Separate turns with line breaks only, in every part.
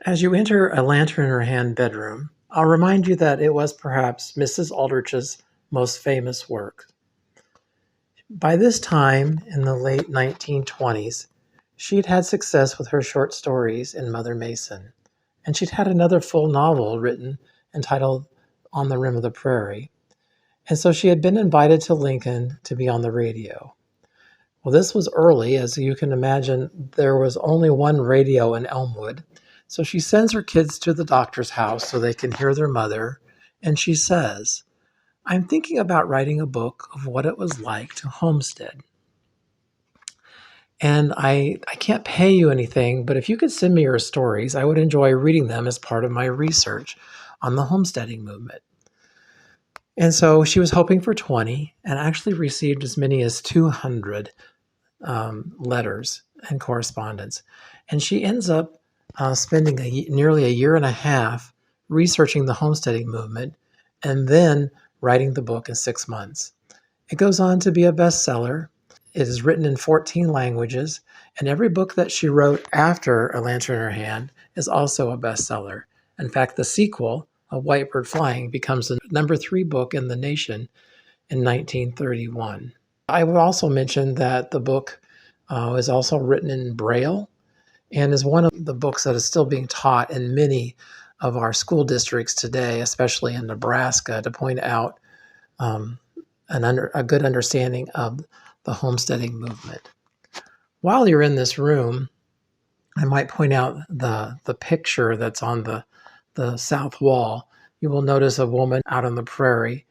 As you enter A Lantern in Her Hand bedroom, I'll remind you that it was perhaps Mrs. Aldrich's most famous work. By this time, in the late 1920s, she'd had success with her short stories in Mother Mason, and she'd had another full novel written entitled On the Rim of the Prairie, and so she had been invited to Lincoln to be on the radio. Well, this was early, as you can imagine, there was only one radio in Elmwood, so she sends her kids to the doctor's house so they can hear their mother, and she says, "I'm thinking about writing a book of what it was like to homestead. And I can't pay you anything, but if you could send me your stories, I would enjoy reading them as part of my research on the homesteading movement." And so she was hoping for 20 and actually received as many as 200 letters and correspondence. And she ends up spending nearly a year and a half researching the homesteading movement and then writing the book in 6 months. It goes on to be a bestseller. It is written in 14 languages, and every book that she wrote after A Lantern in Her Hand is also a bestseller. In fact, the sequel, A White Bird Flying, becomes the #3 book in the nation in 1931. I would also mention that the book is also written in Braille and is one of the books that is still being taught in many of our school districts today, especially in Nebraska, to point out a good understanding of the homesteading movement. While you're in this room, I might point out the picture that's on the south wall. You will notice a woman out on the prairie,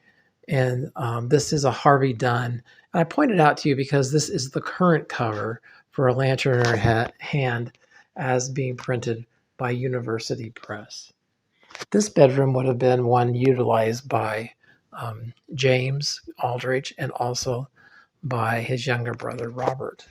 and this is a Harvey Dunn. And I pointed out to you because this is the current cover for A Lantern in Her Hand as being printed by University Press. This bedroom would have been one utilized by James Aldrich and also by his younger brother, Robert.